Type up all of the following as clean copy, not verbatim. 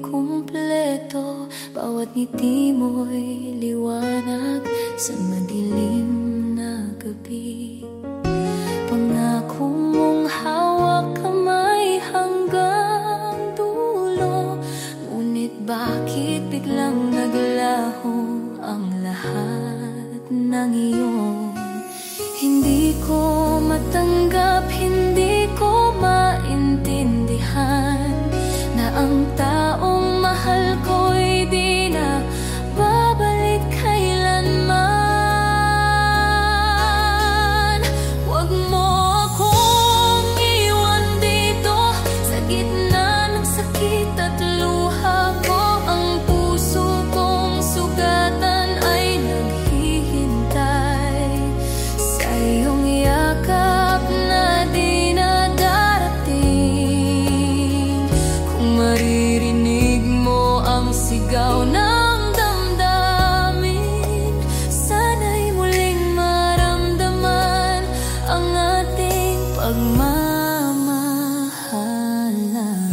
kumpleto. Bawat ngiti mo'y liwanag sa madilim na gabi. Pangako mong hawak kamay hanggang dulo, ngunit bakit biglang naglaho ang lahat ng iyon? Hindi ko matanggap, hindi ko maintindihan na ang taong mahal ko'y di na babalik kailanman. Huwag mo akong iwan dito sa gitna ng sakit at luha ko. Ang puso kong sugatan ay naghihintay sa iyong yakap na di na darating. Kung maririnig mo ang sigaw ng damdamin, sana'y muling maramdaman ang ating pagmamahalan.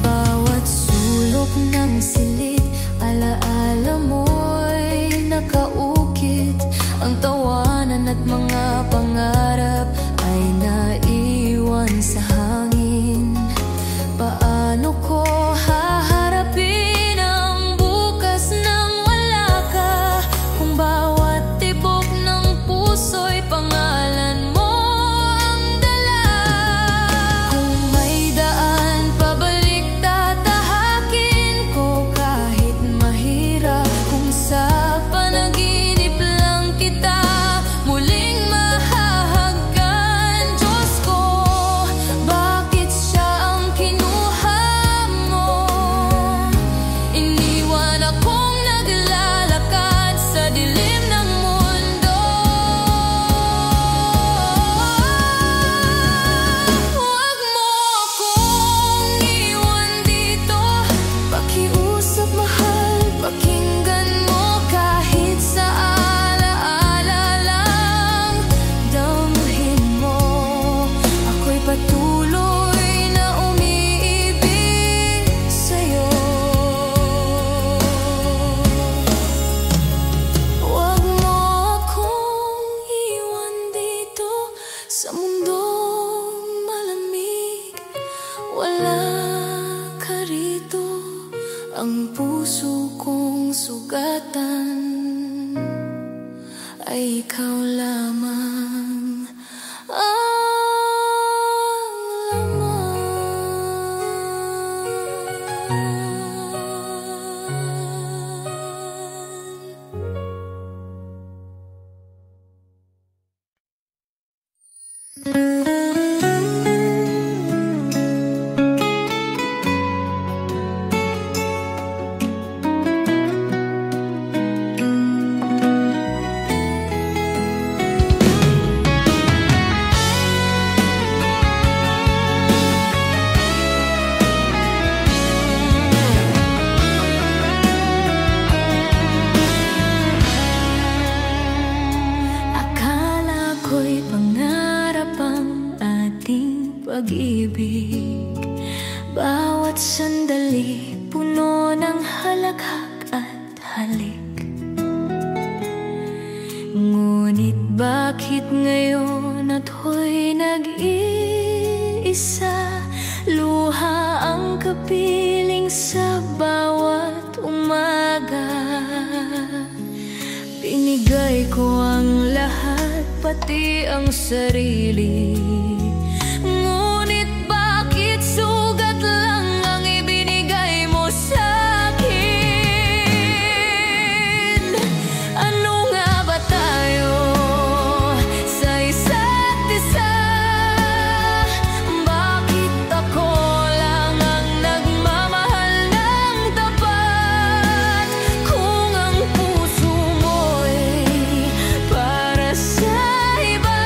Bawat sulok ng silid, alaala mo'y nakaukit. Ang tawanan at mga pangarap ay naiwan sa hangin. Paano ko haharapin ang bukas nang wala ka? Kung bawat tibok ng puso'y pangalan mo ang dala. Kung may daan pabalik, tatahakin ko kahit mahirap. Kung sa panaginip lang kita muling mahahagkan. Diyos ko, bakit siya ang kinuha mo? Iniwan akong naglalakad sa dilim ng mundo. Huwag mo akong iwan dito. Pakiusap mahal, pakinggan mo kahit sa alaala lang. Damhin mo, ako'y patuloy na umiibig sa'yo. Huwag mo akong iwan dito sa mundong malamig. Wala ka rito, ang puso kong sugatan ay ikaw lamang ang akala ko'y pangarap ang ating pag-ibig. Bawat sandali puno ng halakhak at halik. Ngunit bakit ngayon at ako'y nag-iisa? Luha ang kapiling sa bawat umaga. Binigay ko ang lahat, pati ang sarili. Ngunit bakit sugat lang ang ibinigay mo sa'kin? Ano nga ba tayo sa isa't isa? Bakit ako lang ang nagmamahal ng tapat? Kung ang puso mo'y para sa iba,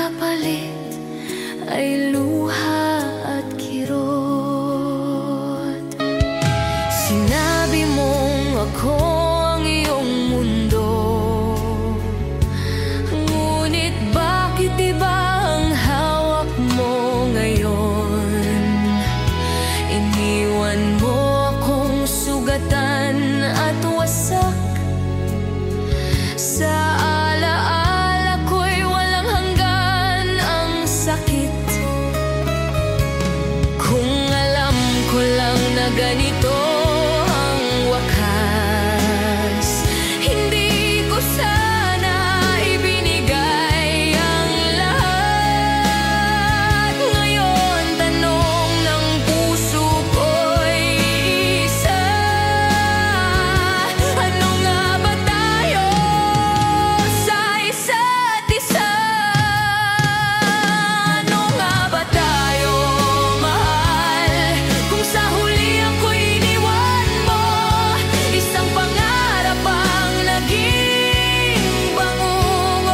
kapalit ay luha at kirot. Sinabi mong ako ang iyong mundo, ngunit bakit iba ang hawak mo ngayon? Iniwan mo akong sugatan at wasak. Sa alaala ko'y walang hanggan ang sakit. Kung alam ko lang na ganito ang wakas, hindi ko sana ibinigay ang lahat. Ngayon tanong ng puso ko'y isa, ano nga ba tayo sa isa't isa? Ano nga ba tayo, mahal? Kung sa huli ako'y iniwan mo, isang pangarap ang naging bangungot.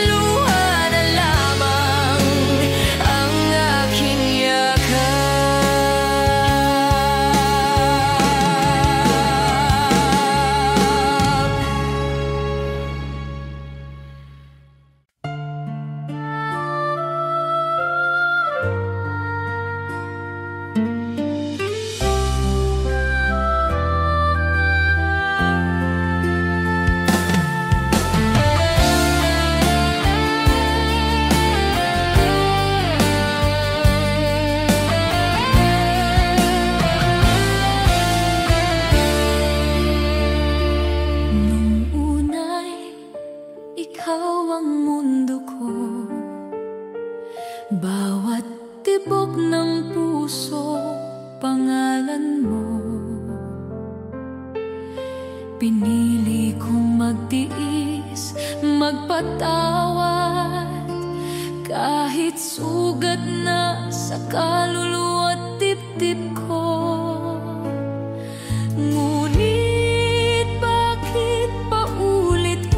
Luha na lamang ang aking Nung unay, ikaw ang mundo ko. Bawat tibok ng puso, pangalan mo. Pinili kong magtiis, magpatawad, kahit sugat na sa kaluluwa at dibdib ko. Ngunit bakit paulit-ulit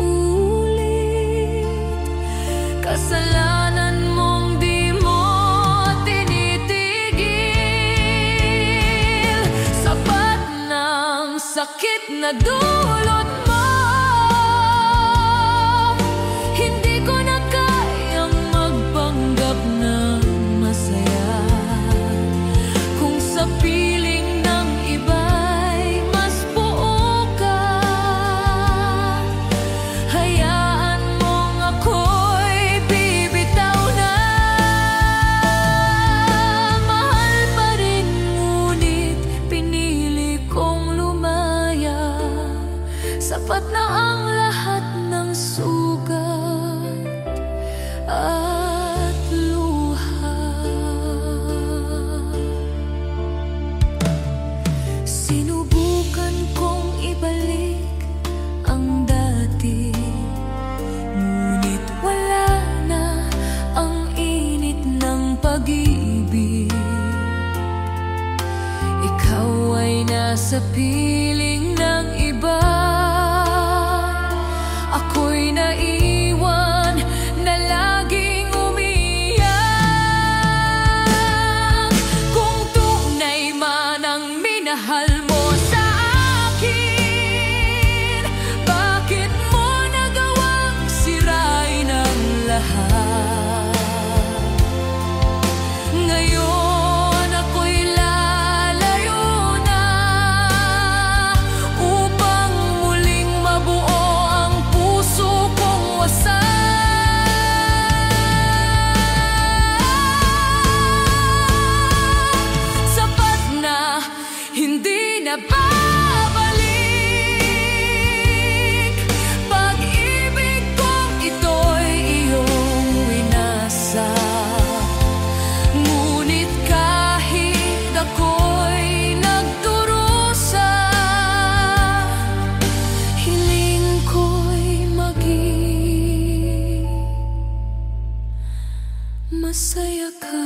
kasalanan mong di mo tinitigil? Sapat ng sakit na dulot mo, hindi ko na kayang magpanggap ng masaya. Kung sa piling ng iba'y mas buo ka, hayaan mong ako'y bibitaw na. Mahal pa rin, ngunit pinili kong lumaya. Sapat na ang lahat ng sugat at luha. Sinubukan kong ibalik ang dati, ngunit wala na ang init ng pag-ibig. Ikaw ay nasa piling ng iba, ako'y naiwan na laging umiyak. Kung tunay man ang minahal mo sa akin, bakit mo nagawang sirain ang lahat? Ngayon ako'y lalayo na upang muling mabuo ang puso kong wasak. Sapat na, hindi na babalik. Pag-ibig kong ito'y iyong winasa. Ngunit kahit ako'y nagdurusa, hiling ko'y maging masaya ka.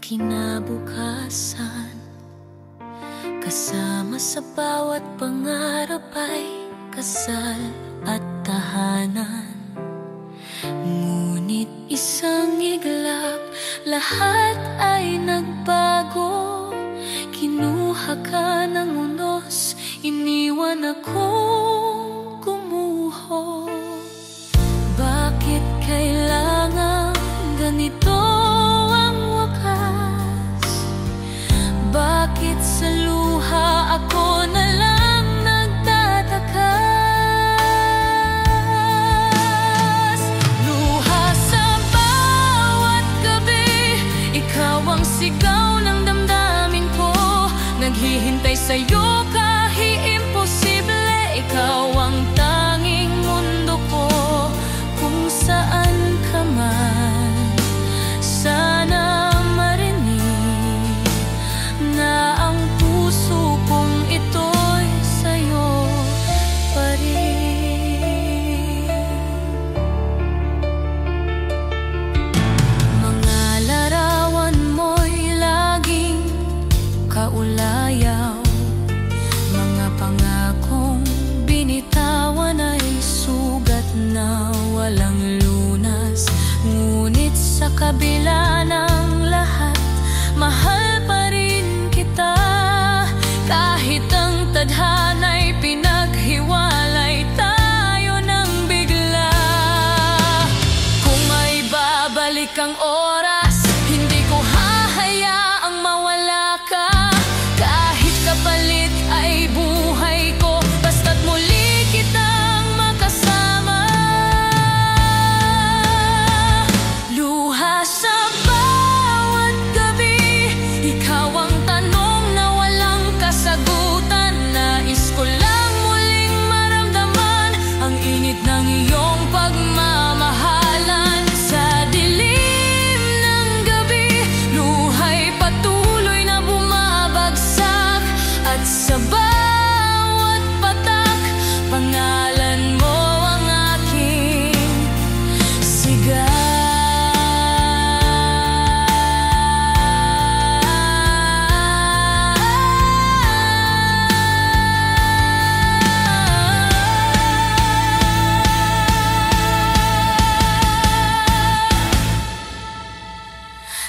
kinabukasan. Kasama sa bawat pangarap ay kasal at tahanan. Ngunit isang iglap, lahat ay nagbago. Kinuha ka ng unos, iniwan akong gumuho. Bakit kailangan ganito ang wakas? Bakit sa luha ako na lang nagtatakas? Luha sa bawat gabi, ikaw ang sigaw ng damdamin ko. Naghihintay sa'yo kahit imposible, ikaw ang tanging mundo ko. Kung saan ka man, sana marinig na ang puso kong ito'y sa'yo pa rin. Mga larawan mo'y laging kaulayaw. Mga pangakong binitawan ay sugat na walang lunas. Ngunit sa kabila ng lahat, mahal pa rin kita. Kahit ang tadhana'y pinaghiwalay tayo ng bigla. Kung may babalik ang oras, hindi ko hahayaang mawala ka. Kahit kapalit ay buhay ko, basta't muli kitang makasama. Luha sa bawat gabi, ikaw ang tanong na walang kasagutan. Nais ko lang muling maramdaman ang init ng iyong pagmamahalan. Sa dilim ng gabi, luha'y patuloy na bumabagsak. At sa bawat patak, pangalan mo ang aking sigaw.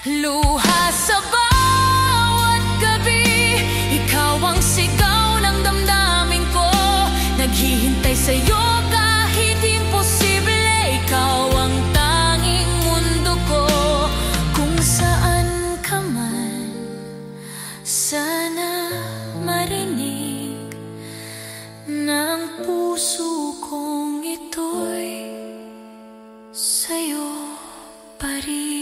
Luha sa bawat gabi, ikaw ang sigaw ng damdamin ko. Naghihintay sa'yo kahit imposible, ikaw ang tanging mundo ko. Kung saan ka man, sana marinig ng puso kong ito'y sa'yo pa rin.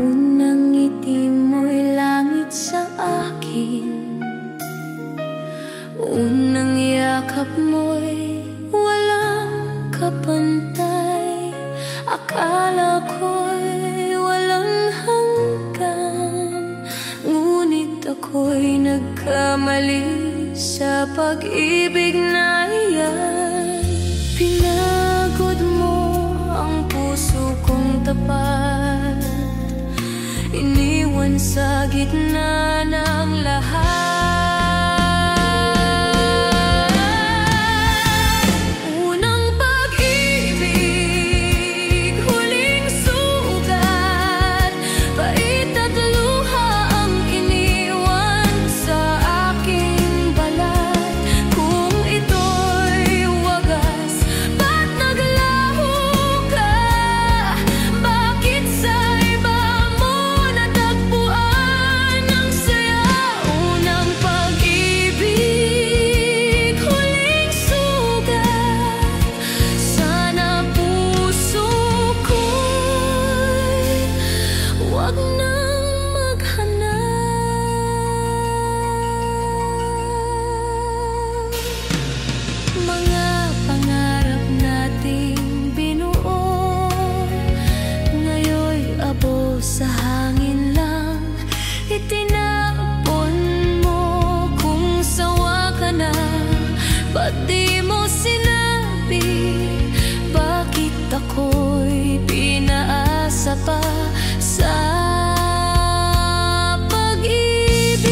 Unang ngiti mo'y langit sa akin. Unang yakap mo'y walang kapantay. Akala ko'y walang hanggan, ngunit ako'y nagkamali sa pag-ibig na iyan. Pinagod mo ang puso kong tapat, iniwan sa gitna ng lahat. Unang pag-ibig, huling sugat, pait at luha ang iniwan sa aking balat. Kung ito'y wagas, ba't naglaho ka? Bakit sa iba mo natagpuan ang Ba't di mo sinabi? Bakit ako'y pinaasa pa sa pag-ibig?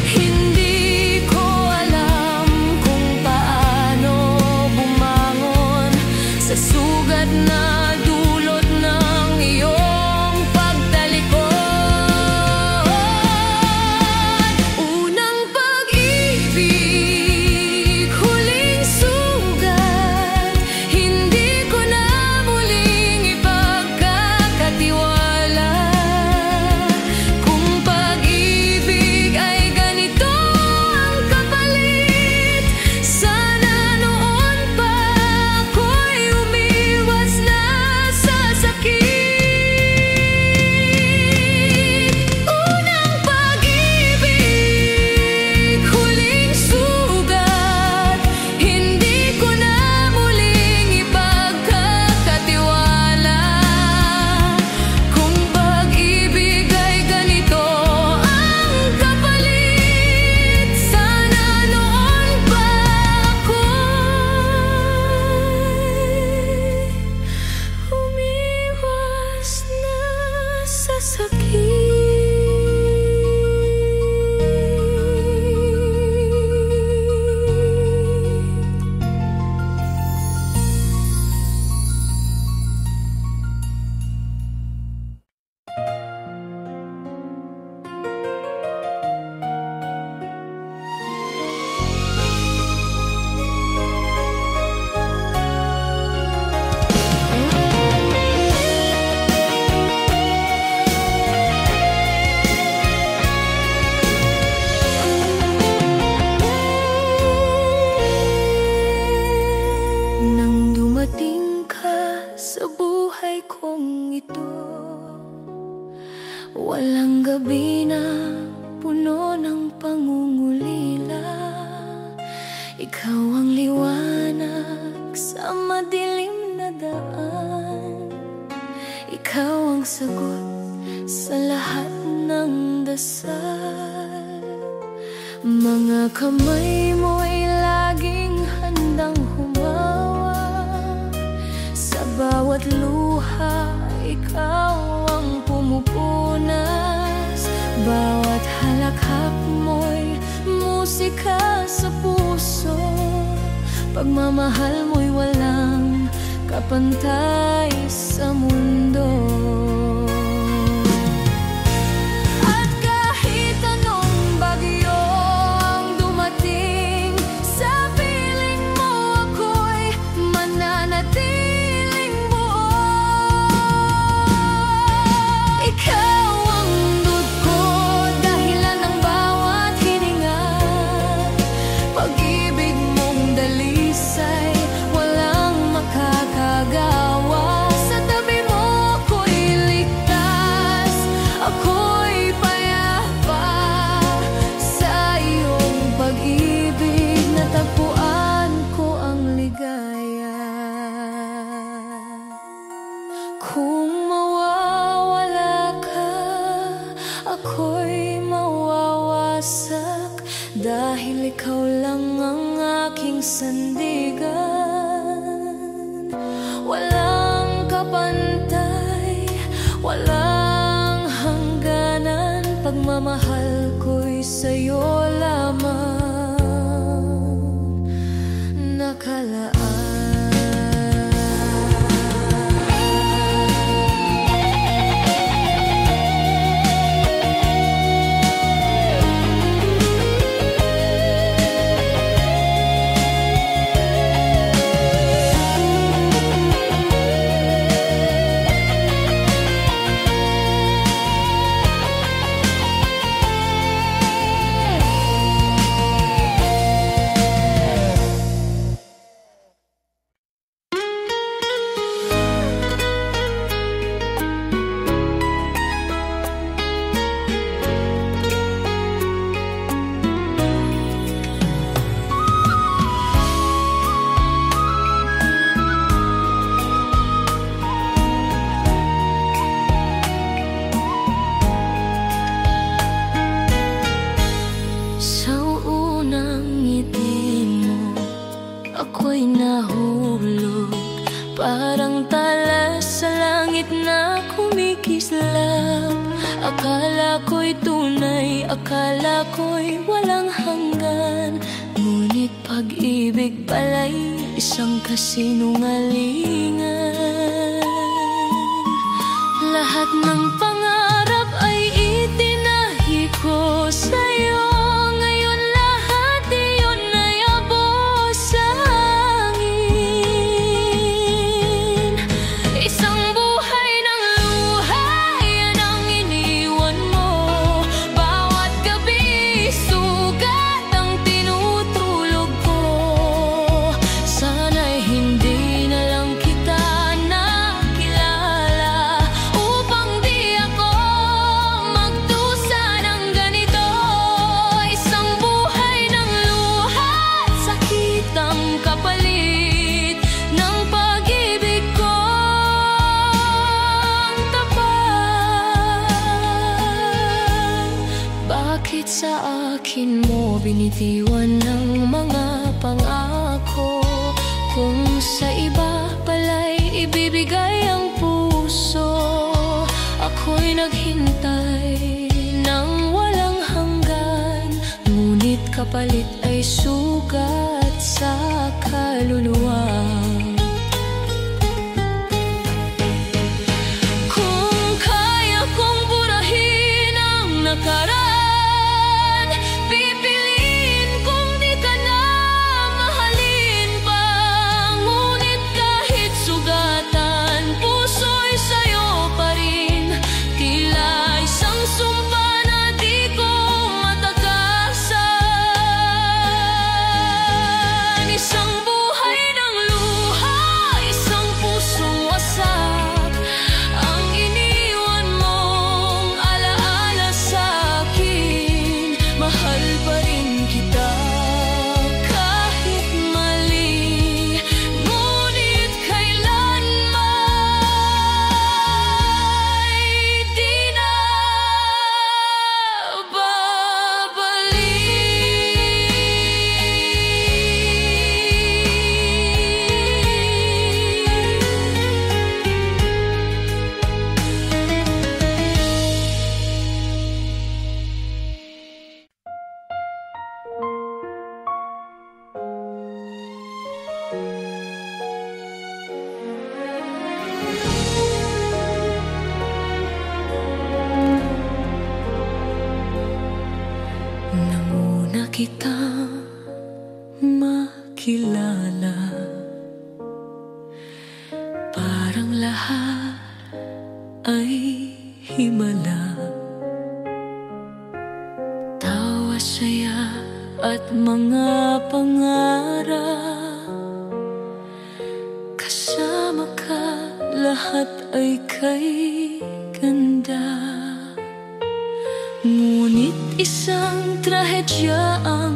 Hindi ko alam kung paano bumangon sa sugat na dulot ng iyong pagtalikod. Unang pag-ibig, huling sugat, hindi ko na muling ipagkakatiwala. Kung pag-ibig ay ganito ang kapalit, sana noon pa ako'y umiwas na sa sakit. Unang pag-ibig, huling sugat, hindi ko na muling ipagkakatiwala. Kung pag-ibig ay ganito ang kapalit, sana noon pa ako'y umiwas na sa sakit. Nang dumating ka sa buhay kong ito, walang gabi na puno ng pangungulila. Ikaw ang liwanag sa madilim na daan. Ikaw ang sagot sa lahat ng dasal. Mga kamay mo'y laging handang humawa. Sa bawat luha, ikaw ang pumupunas. Bawat halakhak mo'y musika sa puso. Pagmamahal mo'y walang kapantay sa mundo. At kahit anong bagyo ang dumating sa piling mo, ako'y mananatiling buo. Ikaw ang dugo, dahilan ng bawat hininga. Pag-ibig mong dalisay, walang makakagawa. Sa tabi mo ako'y ligtas, ako'y payapa. Sa iyong pag-ibig, natagpuan ko ang ligaya. Kung mawawala ka, ako'y mawawasak. Dahil ikaw lang ang aking sandigan. Walang kapantay, walang hangganan. Pagmamahal ko'y sa'yo lamang nakalaan. ko'y walang hanggan. Ngunit pag-ibig pala'y isang kasinungalingan. Lahat ng pangarap ay itinahi ko sa'yo. Ngayon lahat iyon ay abos sa hangin. Isang buhay ng luha, yan ang iniwan mo. Bawat gabi sugat ang tinutulog ko. Sana'y hindi na lang kita nakilala, upang di ako magdusa ng ganito. Isang buhay ng luha at sakit ang kapalit ng pag-ibig kong tapat. Bakit sa akin mo binitiwan ng mga pangako? Kung sa iba pala'y ibibigay ang puso, ako'y naghintay ng walang hanggan. Ngunit kapalit ay sugat sa kaluluwa. Kung kaya kong burahin ang nakaraan, pipiliin kong di ka na mahalin pa. Ngunit kahit sugatan, puso'y sa'yo pa rin. Tila isang sumpa na di ko matakasan. Isang buhay ng luha, isang pusong wasak, ang iniwan mong alaala sa'kin. Mahal pa rin kita kahit mali, ngunit kailanman di na nanguna kitang makilala. Parang lahat ay himala. Tawa, saya at mga pangarap, kasama ka lahat ay kay ganda. Ngunit isang trahedya ang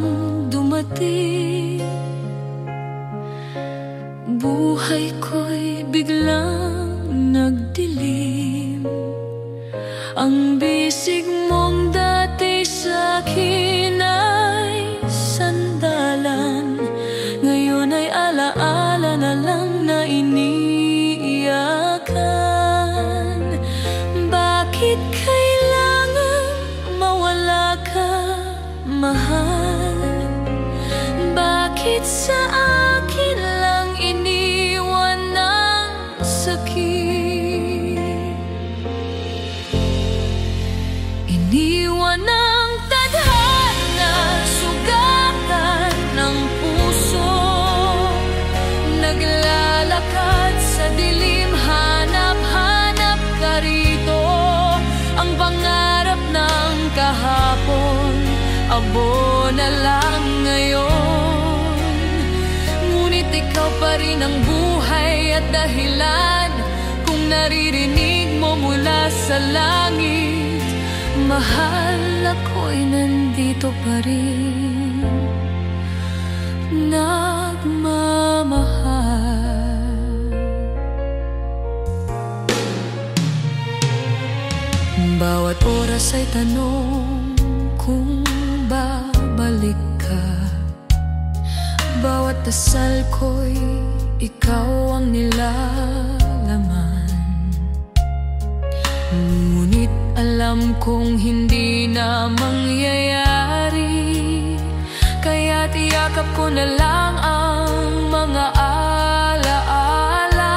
dumating. Buhay ko'y biglang nagdilim. Ang bisig mong dati sa'kin ay sandalan, ngayon ay alaala na lang na iniiyakan. Bakit kailangan mawala ka, mahal? Bakit sa akin lang iniwan ng sakit? Iniwan ng tadhana, sugatan ng puso. Naglalakad sa dilim, hanap-hanap ka rito. Ang pangarap ng kahapon, abo na lang ngayon. Ngunit ikaw pa rin ang buhay at dahilan. Kung naririnig mo mula sa langit, mahal, ako'y nandito pa rin, nagmamahal. Bawat oras ay tanong kung babalik ka. Bawat dasal ko'y ikaw ang nilalaman. Ngunit alam kong hindi na mangyayari. yakap ko na lang ang mga alaala.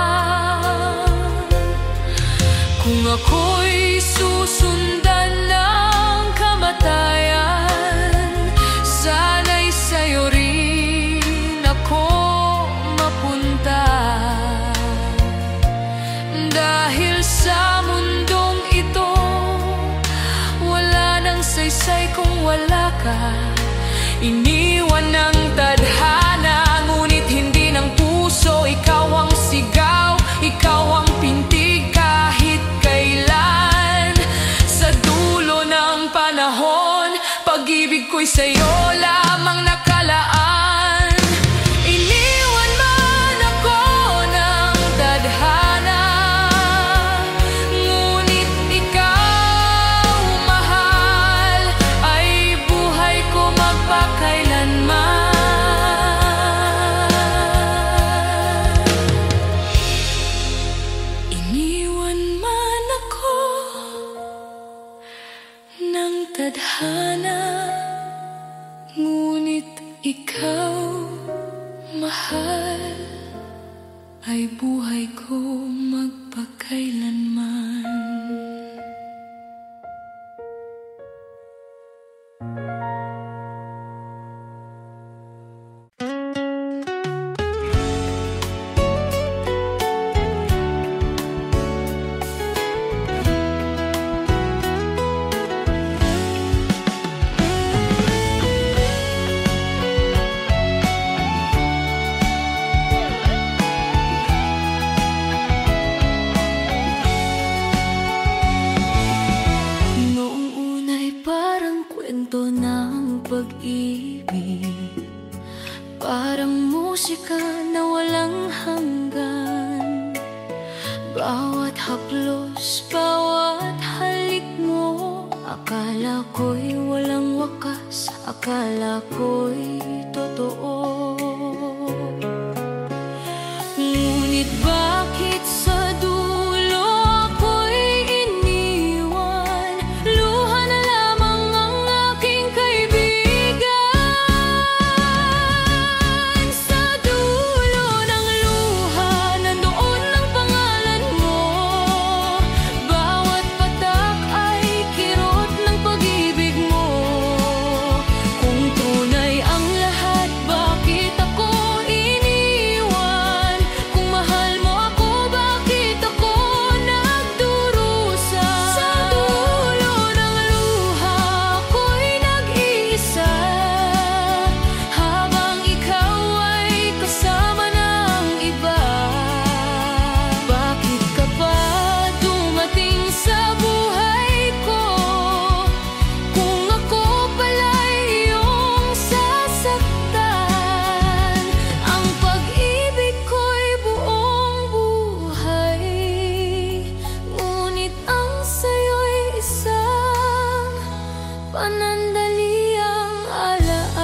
Kung ako'y susundan ng kamatayan, sana'y sa'yo rin ako mapunta. Dahil sa mundong ito, wala nang saysay kung wala ka. Iniwan ng tadhana, ngunit hindi ng puso. Ikaw ang sigaw, ikaw ang pintig kahit kailan. Sa dulo ng panahon, pag-ibig ko'y sa'yo lamang nakalaan. Iniwan man ako ng tadhana, ngunit ikaw, mahal, ay buhay ko magpakailanman. Iniwan man ako ng tadhana, ngunit ikaw, mahal, ay buhay ko magpakailanman. Kwento ng pag-ibig, parang musika na walang hanggan. Bawat haplos, bawat halik mo, akala ko'y walang wakas, akala ko'y totoo. Ngunit bakit sa dulo ako'y iniwan? Luha na lamang ang aking kaibigan. Sa dulo ng luha, nandoon ang pangalan mo. Bawat patak ay kirot ng pag-ibig mo. Kung tunay ang lahat, bakit ako iniwan? Kung mahal mo ako, bakit ako nagdurusa? Sa dulo ng luha, ako'y nag-iisa, habang ikaw ay kasama ng iba. Bakit ka pa dumating sa buhay ko, kung ako pala'y iyong sasaktan? Ang pag-ibig ko'y buong buhay, ngunit ang sa'yo'y isang panandaliang alaala.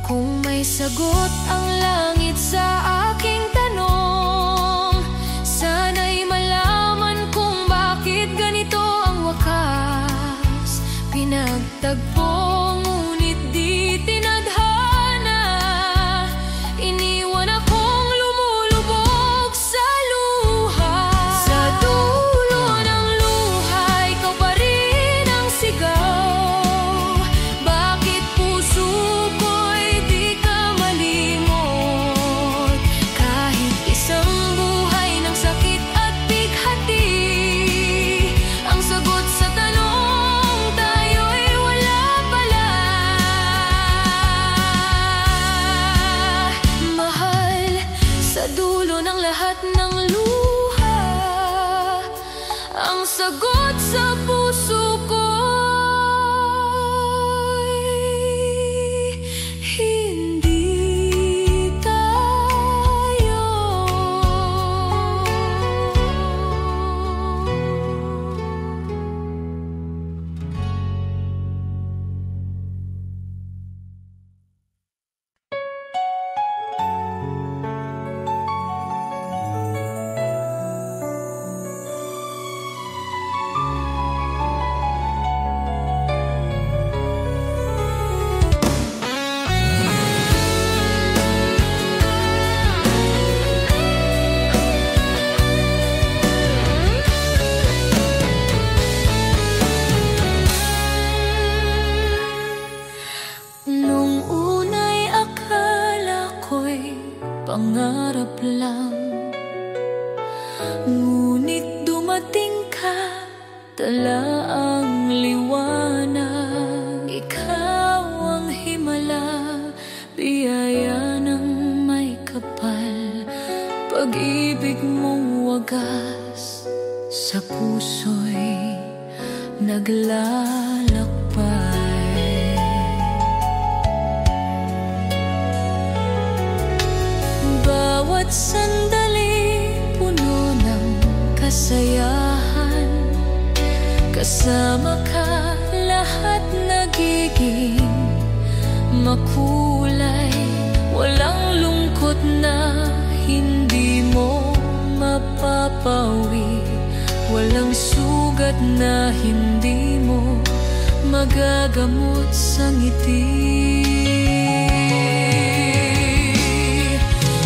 Kung may sagot ang langit sa aking tanong, sana'y malaman kung bakit ganito ang wakas. Pinagtagpo, ngunit di tinadhana. Iniwan akong lumulubog sa luha. Sa dulo ng luha, ikaw pa rin ang sigaw. Bakit puso ko'y di ka malimot? Kahit isang buhay ng sakit at bighati, ang sagot sa tanong, tayo'y wala pa ang liwanag. Ikaw ang himala, biyaya ng may kapal. Pag-ibig mong wagas sa puso'y naglalakbay. Bawat sandali puno ng kasayahan. Kasama ka lahat nagiging makulay. Walang lungkot na hindi mo mapapawi. Walang sugat na hindi mo magagamot sa ngiti.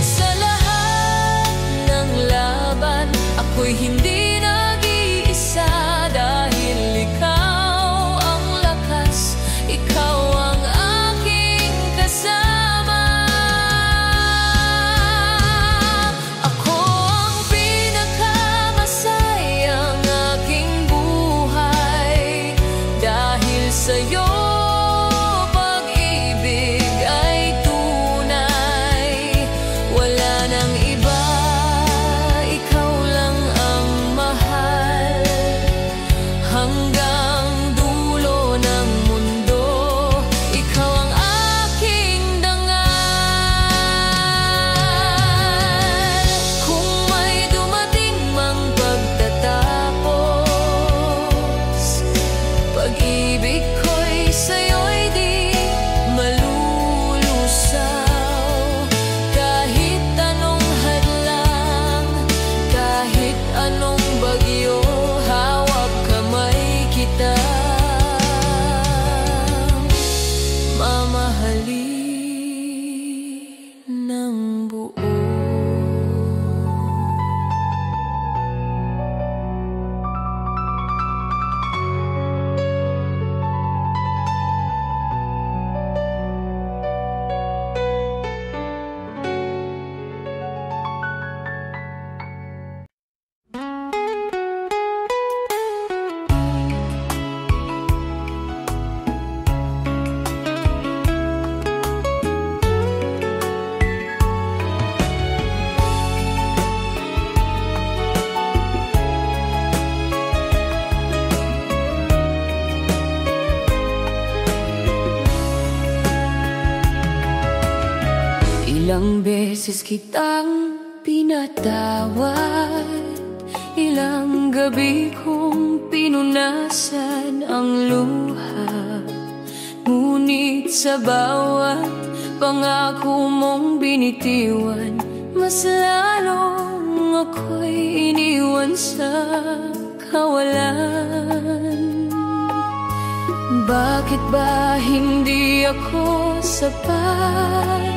Sa lahat ng laban, ako'y hindi nag-iisa. Dahil ikaw ang lakas, ikaw ang aking kasama. Ako ang pinakamasayang aking buhay. Dahil sa'yo pag-ibig ay tunay. Wala nang iba, ikaw lang ang mahal. Hanggang dulo ng mundo, ikaw ang aking dangal. Kung may dumating mang pagtatapos, pag-ibig ko'y sa'yo'y di malulusaw. Kahit anong hadlang, kahit anong bagyo, hawak kamay kita. Mamahalin ng buo. Ilang beses kitang pinatawad, ilang gabi kong pinunasan ang luha. Ngunit sa bawat pangako mong binitiwan, mas lalong ako'y iniwan sa kawalan. Bakit ba hindi ako sapat?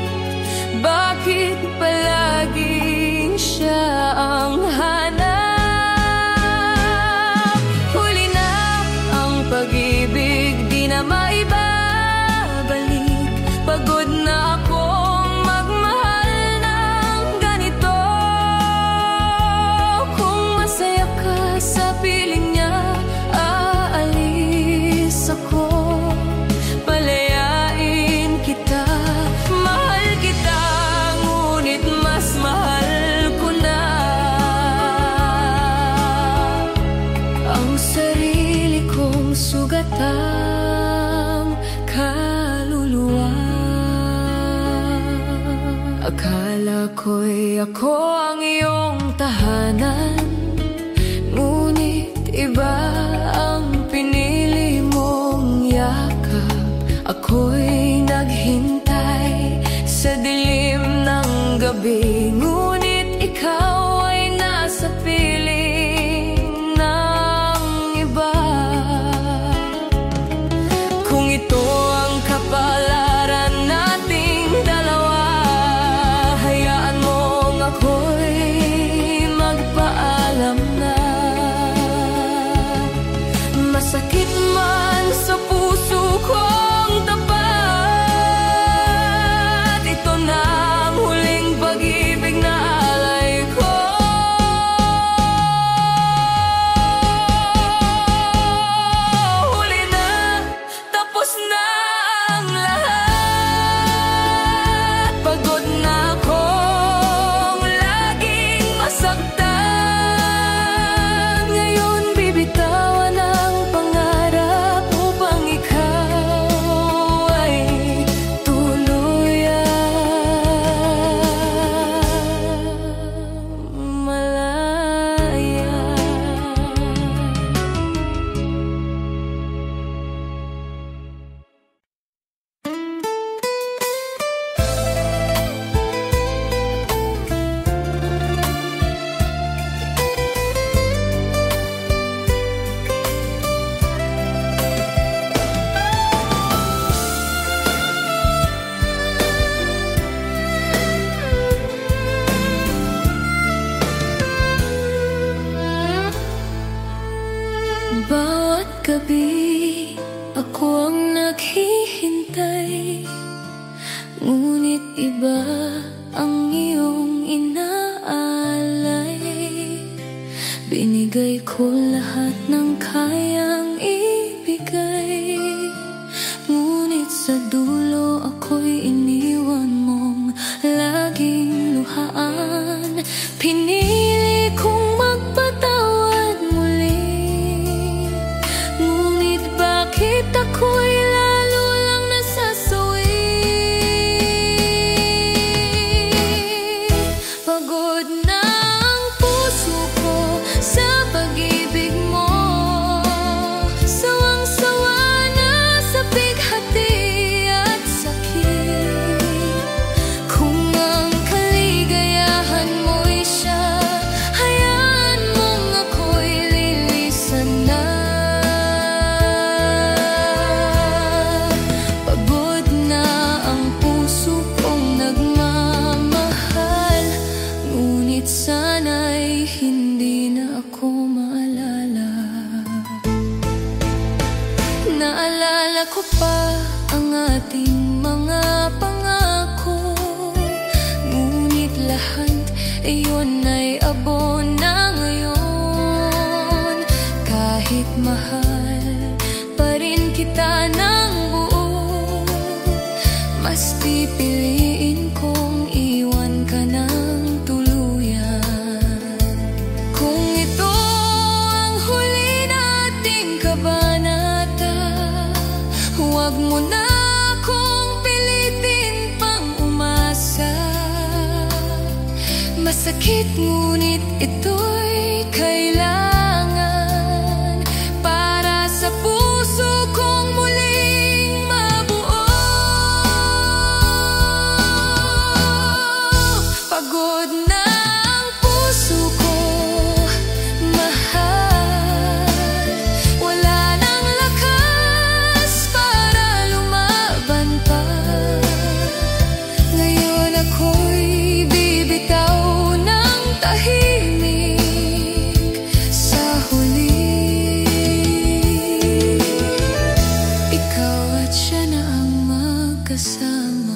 Bakit palaging siya ang hanap? Huli na ang pag-ibig, di na maibabalik. Pagod na akong magmahal ng ganito. Kung masaya ka sa piling niya, aalis ako. Palayain kita, mahal kita, ngunit mas mahal ko na ang sarili kong sugatang kaluluwa. Akala ko'y ako ang iyong tahanan, ngunit iba ang pinili mong yakap. Ako'y naghintay sa dilim ng gabi, ngunit ikaw ay nasa piling ng iba. Kung ito ang kapalaran nating dalawa, hayaan mong ako'y magpaalam na. Masakit man sa puso kong tapat, ito na ang huling pag-ibig na alay ko. gabi ako ang naghihintay, ngunit iba ang iyong inaalay. Binigay ko lahat ng kayang ibigay, ngunit sa dulo ako'y iniwan mong laging luhaan. Pinili kong magpatawad muli, ngunit bakit ako'y lalo lang nasasawi? Pagod na ang puso ko sa pag-ibig mo, sawang-sawa na sa bighati at sakit. Kung ang kaligayahan mo'y siya, hayaan mong ako'y lilisan na. Pagod na ang puso kong nagmamahal, ngunit sana'y hindi na ako maalala. Naalala ko pa ang ating mga pangako, ngunit lahat iyon ay abo na ngayon. Kahit mahal pa rin kita ng buo, mas pipiliin kong iwan ka ng tuluyan. Kung ito ang huli nating kabanata, huwag mo na akong pilitin pang umasa. Masakit ngunit ito'y kailangan para sa puso kong muling mabuo. Pagod na ang puso ko, mahal. Wala nang lakas para lumaban pa. Ngayon ako'y bibitaw ng tahimik sa huli. Ikaw at siya na ang magkasama.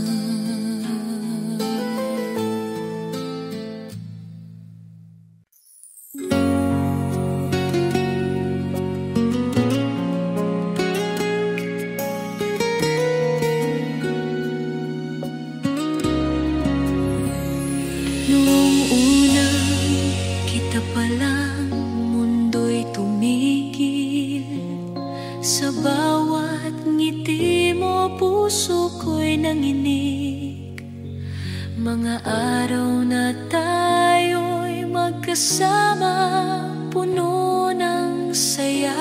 Noong unang kita pa lang, mundo'y tumigil. Sa bawat ngiti mo, puso ko'y nanginig. Mga araw na tayo'y magkasama, puno ng saya.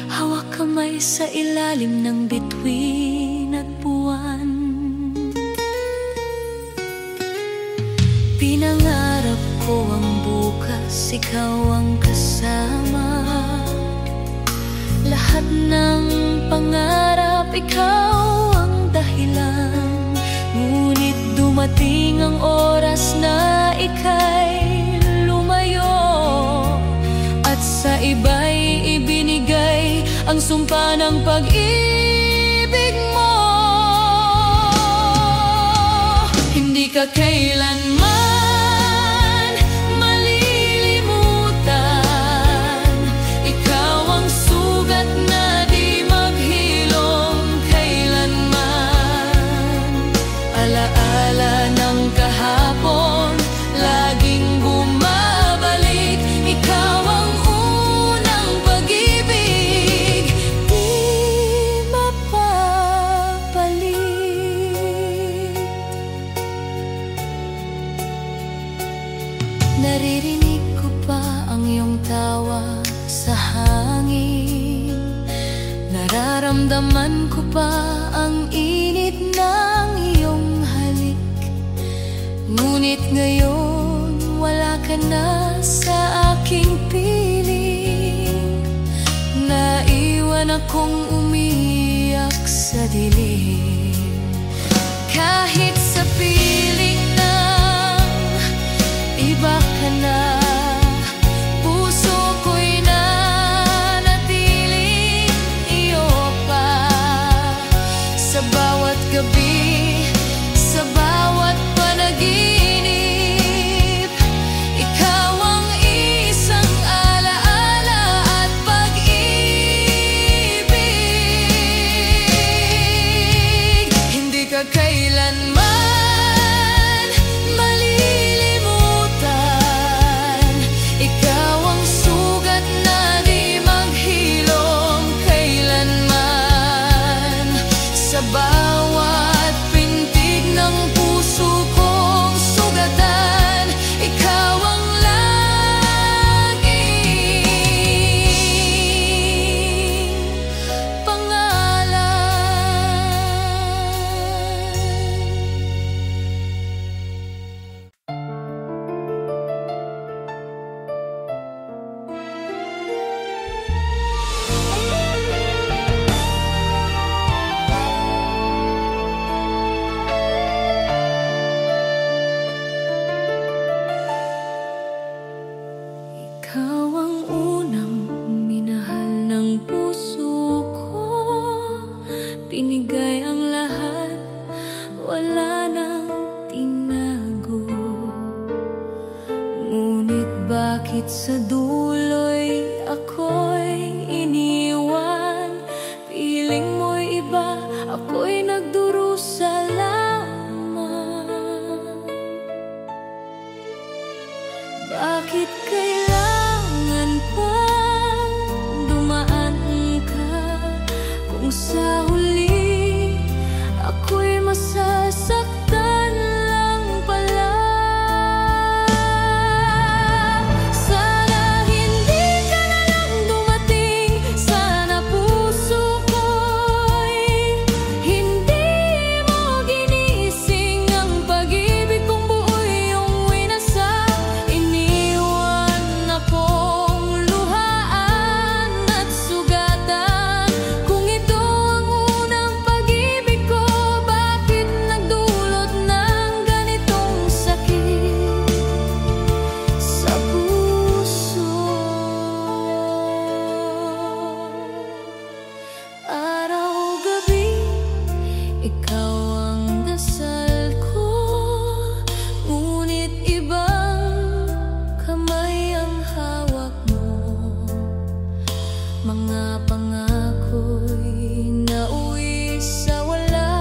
Hawak kamay sa ilalim ng bituin at buwan. Pinangarap ko ang bukas, ikaw ang kasama. Lahat ng pangarap, ikaw ang dahilan. Ngunit dumating ang oras na ika'y lumayo, at sa iba'y ibinigay ang sumpa ng pag-ibig mo. Hindi ka kailanman malilimutan. Ikaw ang sugat na di maghilom kailanman. Alaala ng kahapon, laging bumabalik. Ikaw ang unang pag-ibig, di mapapalit. Naririnig ko pa ang iyong tawa sa hangin. Nararamdaman ko pa ang init ng iyong halik. Ngunit ngayon wala ka na sa aking piling. Naiwan akong umiyak sa dilim. Kahit sa piling ng iba ka na, puso ko'y nanatiling sa huli ako'y masasaktan lang pala. Sana hindi ka na lang dumating, sana puso ko'y hindi mo ginising. Ang pag-ibig kong buoy yung winasak, iniwan akong luhaan at sugatan. Kung ito ang unang pag-ibig ko, bakit nagdulot ng ganitong sakit sa puso? Araw-gabi, ikaw ang dasal ko, ngunit ibang kamay ang hawak mo. Mga pangako'y nauwi sa wala,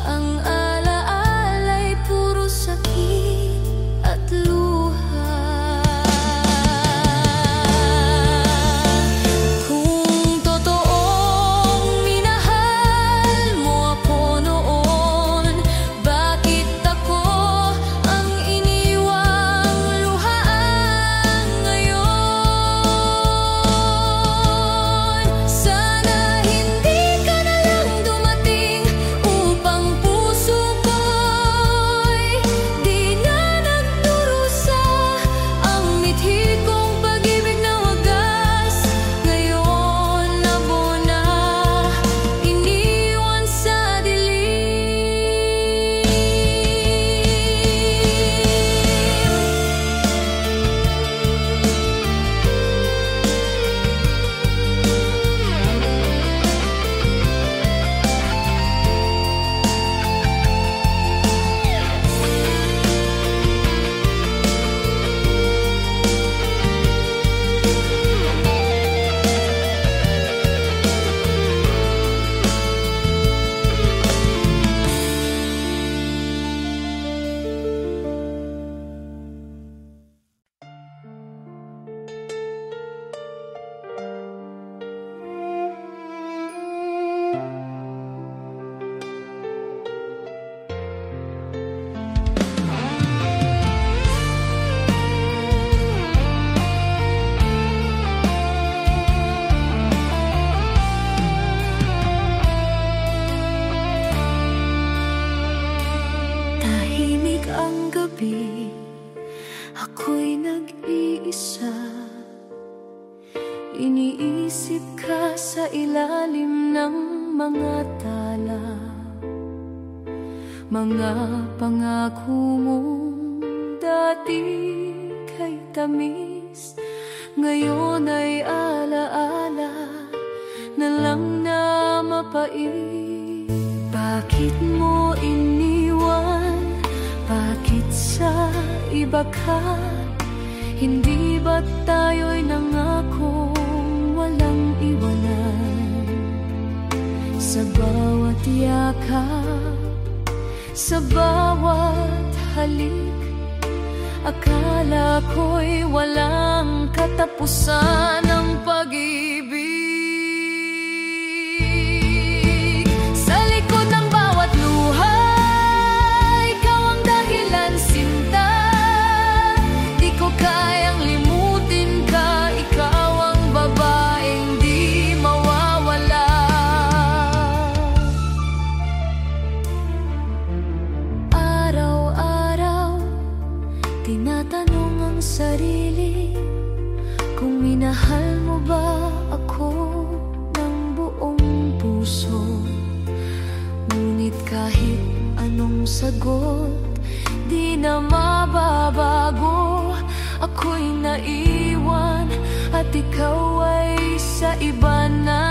ang alaala'y puro sakit at luha. Kung totoong minahal mo ako noon, bakit ako ang iniwang luhaan ngayon? Sana hindi ka na lang dumating upang puso ko'y di na nagdurusa. Ang mithi kong pag-ibig na wagas, ngayon nabona, iniwan sa dilim. Tahimik ang gabi, ako'y nag-iisa. Iniisip ka sa ilalim ng mga tala. Mga pangako mong dati kay tamis, ngayon ay alaala na lang na mapait. Bakit mo iniwan? Bakit sa iba ka? Hindi ba't tayo'y nangakong walang iwanan? Sa bawat yakap, sa bawat halik, akala ko'y walang katapusan ng pag-ibig. Sa likod ng bawat luha, ikaw ang dahilan, sinta. Di ko kayang limutin ka, ikaw ang babaeng di mawawala. Araw-araw, tinatanong ang sarili kung minahal mo ba ako ng buong puso. Ngunit kahit anong sagot, di na mababago. Ako'y naiwan at ikaw ay sa iba na.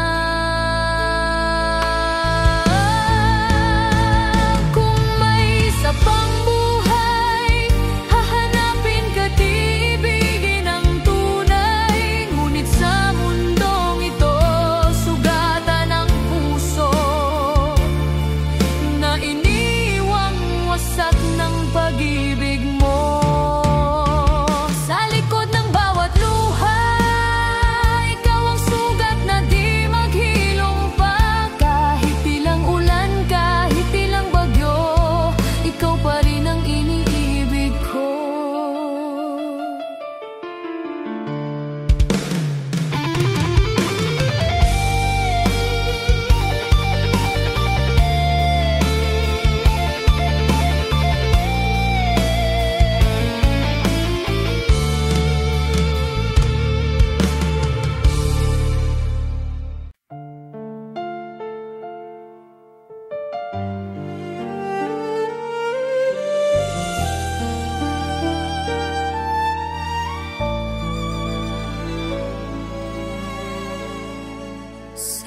Kung may isa pang buhay, hahanapin ka, di ibigin ang tunay. Ngunit sa mundong ito, sugatan ang puso na iniwang wasak ng pag-ibig mo. Sa likod ng bawat luha, ikaw ang sugat na di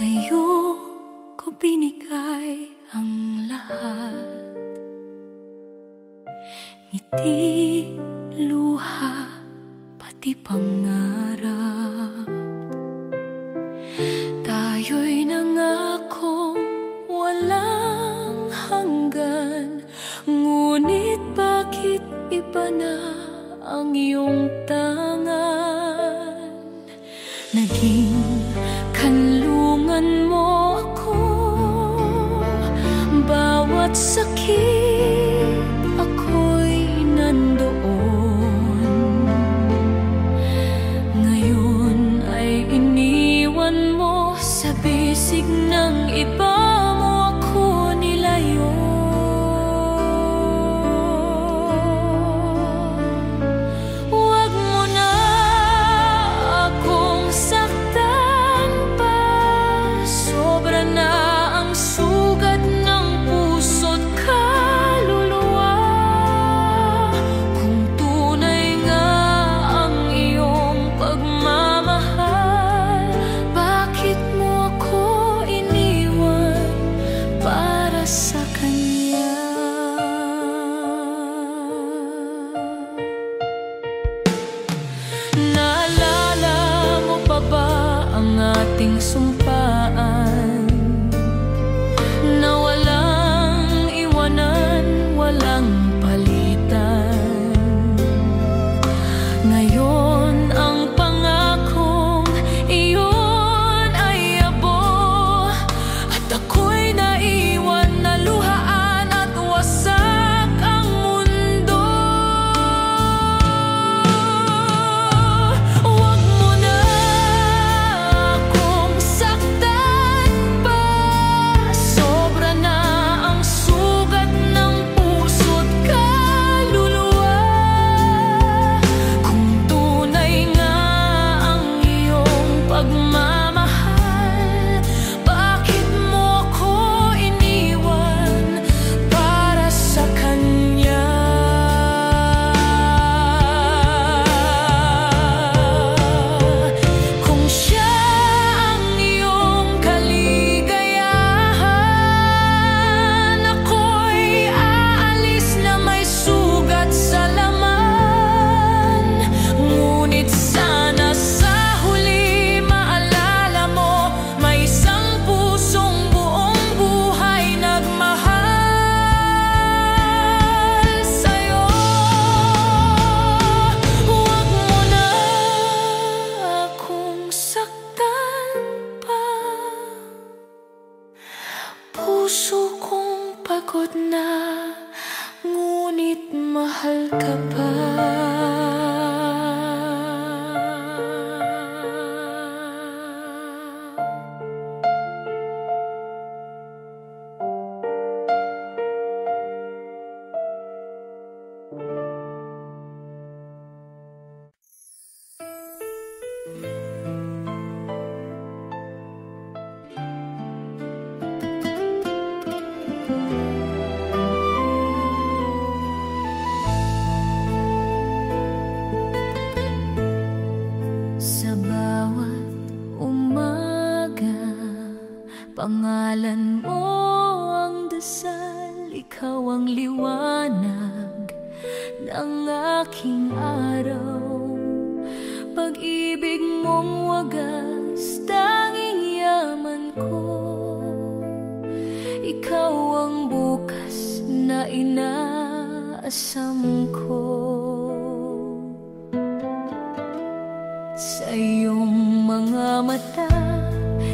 Sa'yo ko binigay ang lahat, ngiti, luha, pati pangarap. Tayo'y nangakong walang hanggan, ngunit bakit iba na ang iyong tangan? Naging kanlungan mo ako, bawat sakit ako'y nandoon. Ngayon ay iniwan mo, sa bisig ng iba mo ako nilayo. Huwag mo na akong saktan pa, sobra na ang sugat ng puso't kaluluwa. Kung tunay nga ang iyong pagmamahal, bakit mo ako iniwan para sa kanya? Naalala mo pa ba ang ating sumpaan, na walang iwanan, walang palitan? Ngayon ang pangakong iyon ay abo, at ako'y naiwan na luhaan at wasak ang mundo. Huwag mo na akong saktan pa, sobra na ang sugat ng puso't kaluluwa. Kung tunay nga ang iyong pagmamahal, bakit mo ako iniwan para sa kanya? Kung siya ang iyong kaligayahan, ako'y aalis na may sugat sa laman. Ngunit sana sa huli maalala mo, may isang pusong buong buhay nagmahal sa'yo. Huwag mo na akong saktan pa, puso kong pagod na, ngunit mahal ka pa. Sa bawat umaga, pangalan mo ang dasal, ikaw ang liwanag ng aking araw. Pag-ibig mong wagas, tanging yaman ko. Ikaw ang bukas na inaasam ko. Sa iyong mga mata,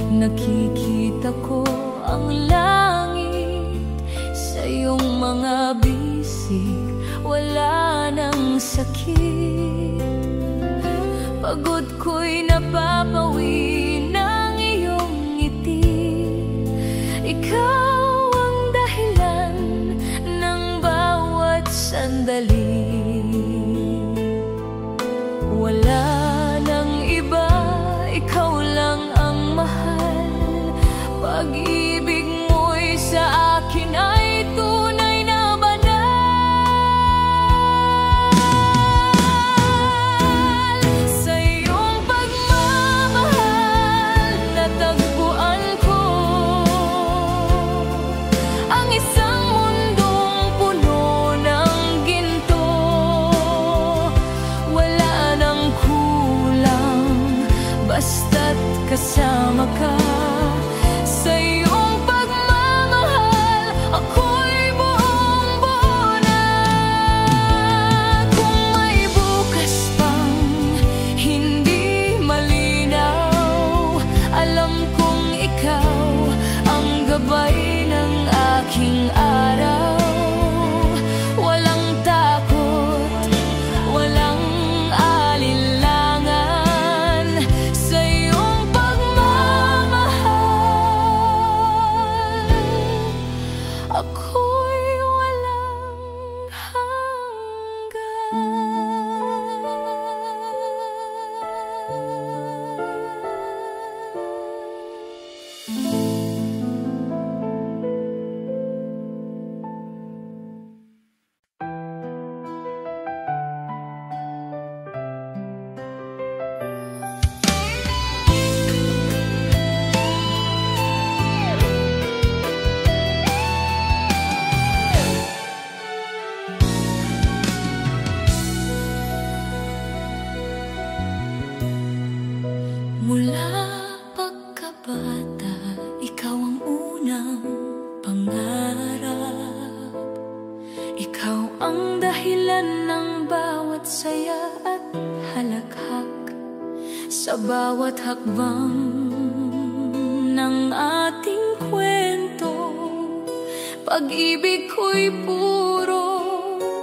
nakikita ko ang langit. Sa iyong mga bisig, wala nang sakit. Pagod ko'y napapawi ng iyong ngiti. Ikaw ang dahilan ng bawat sandali. Wala nang iba, ikaw lang ang mahal. Pag-ibig mo'y sa akin ay tunay na banal. Sa iyong pagmamahal, natagpuan ko sundan ng bawat saya at halakhak sa bawat hakbang ng ating kwento. Pag-ibig ko'y puro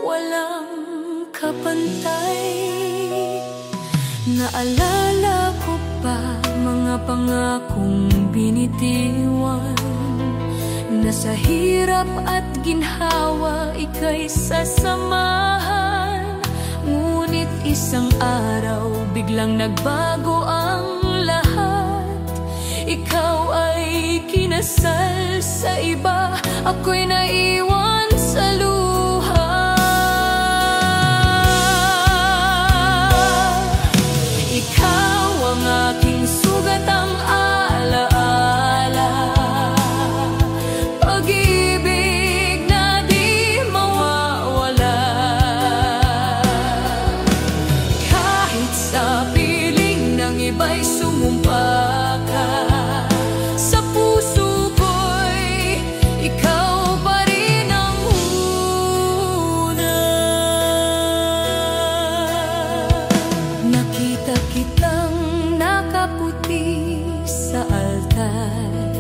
walang kapantay. Naalala ko pa mga pangakong binitiwan, na sa hirap at ginhawa ika'y sasamahan. Ngunit isang araw biglang nagbago ang lahat. Ikaw ay kinasal sa iba, ako'y naiwan sa luha. Ikaw ang aking sugatang alaala, pag-ibig na di mawawala. Kahit sa piling ng iba'y sumumpa ka, sa puso ko'y ikaw pa rin ang una. Nakita kitang nakaputi sa altar,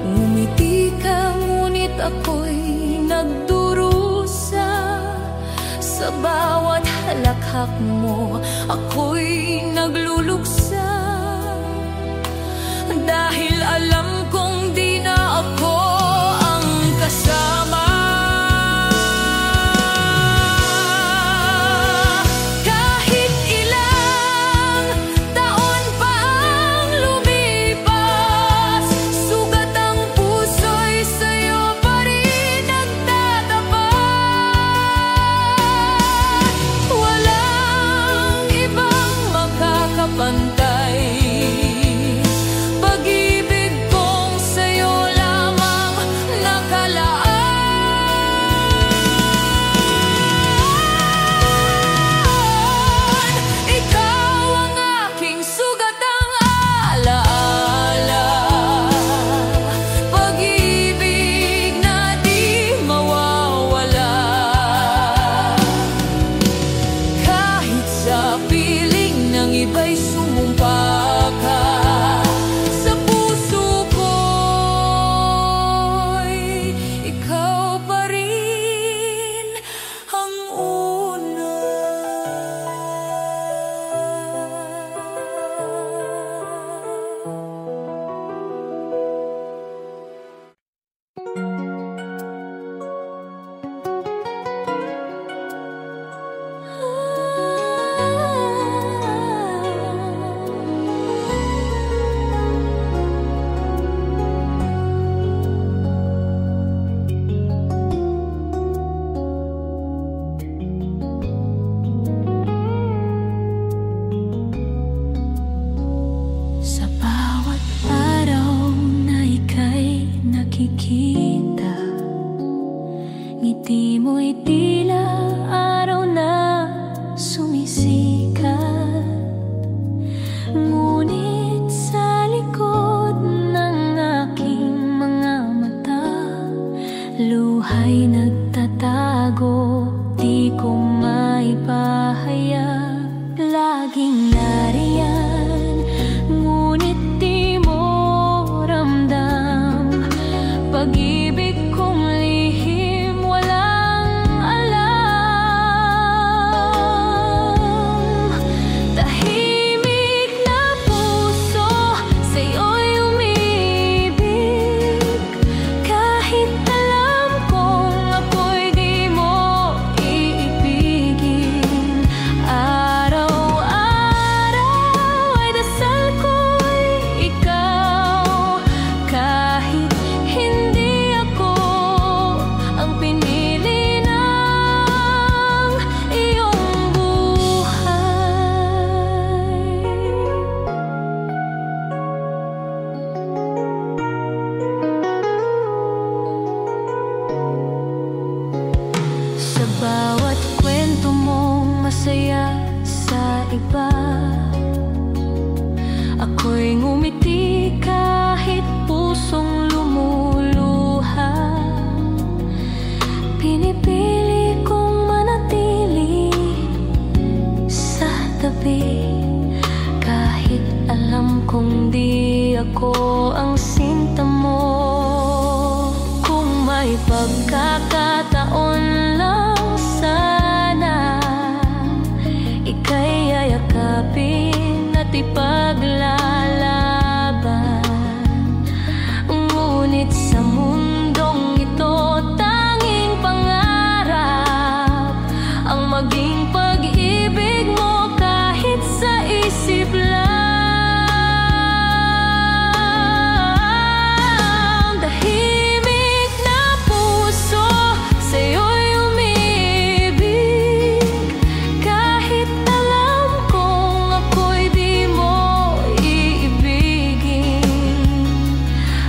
ngumiti ka ngunit ako'y nagdurusa. Sa bawat halakhak mo ako'y nagluluksa, dahil alam kong di na ako ang kasama. Kahit ilang taon pa ang lumipas, sugat ang puso'y sa'yo pa rin nagtatapat. Walang ibang makakapantay ko ang sinta mo. Kung may pagkakataon lang sana, ika'y yayakapin at ipaglalaban. Ngunit sa mundong ito, tanging pangarap ang maging pag-ibig mo kahit sa isip lang. Tahimik na puso sa'yo'y umibig, kahit alam kong ako'y di mo iibigin.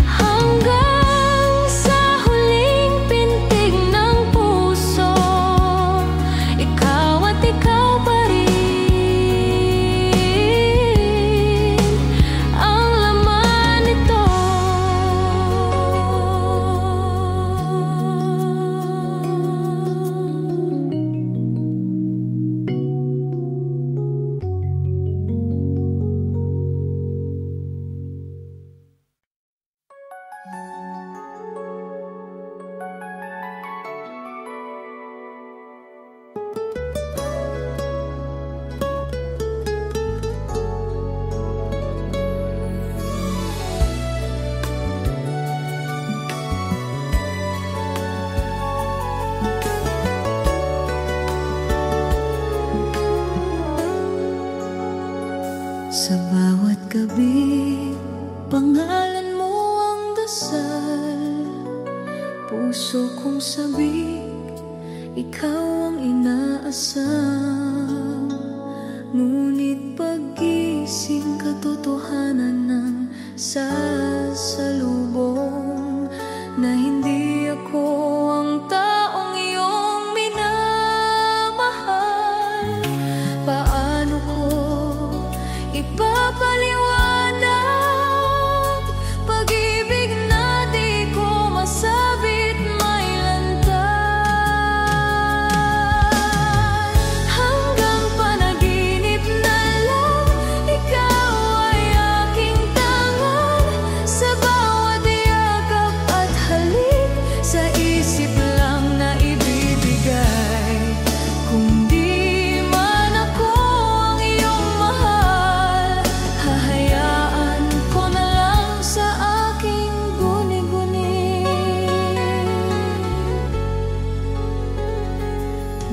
Hanggang sa huling pintig ng puso, ikaw at ikaw pa rin ang laman nito. Sa bawat gabi, pangalan mo ang dasal. Puso kong sabik, ikaw ang inaasam. Ngunit paggising, katotohanan ng sasalubong, na hindi ako ang taong iyong minamahal. Paano ko ipapaliwanag pag-ibig na di ko masabit may lantad? Hanggang panaginip na lang, ikaw ay aking tangan. Sa bawat yakap at halik, sa isip lang na ibibigay. Kung di man ako ang iyong mahal, hahayaan ko na lang sa aking guni-guni.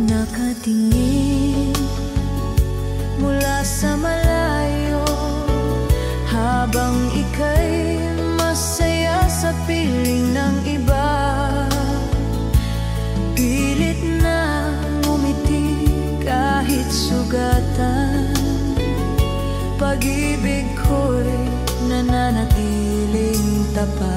Nakatingin mula sa malayo, habang ika'y masaya sa piling ng iba. Pilit na ngumiti kahit sugatan, pag-ibig ko'y nananatiling tapat.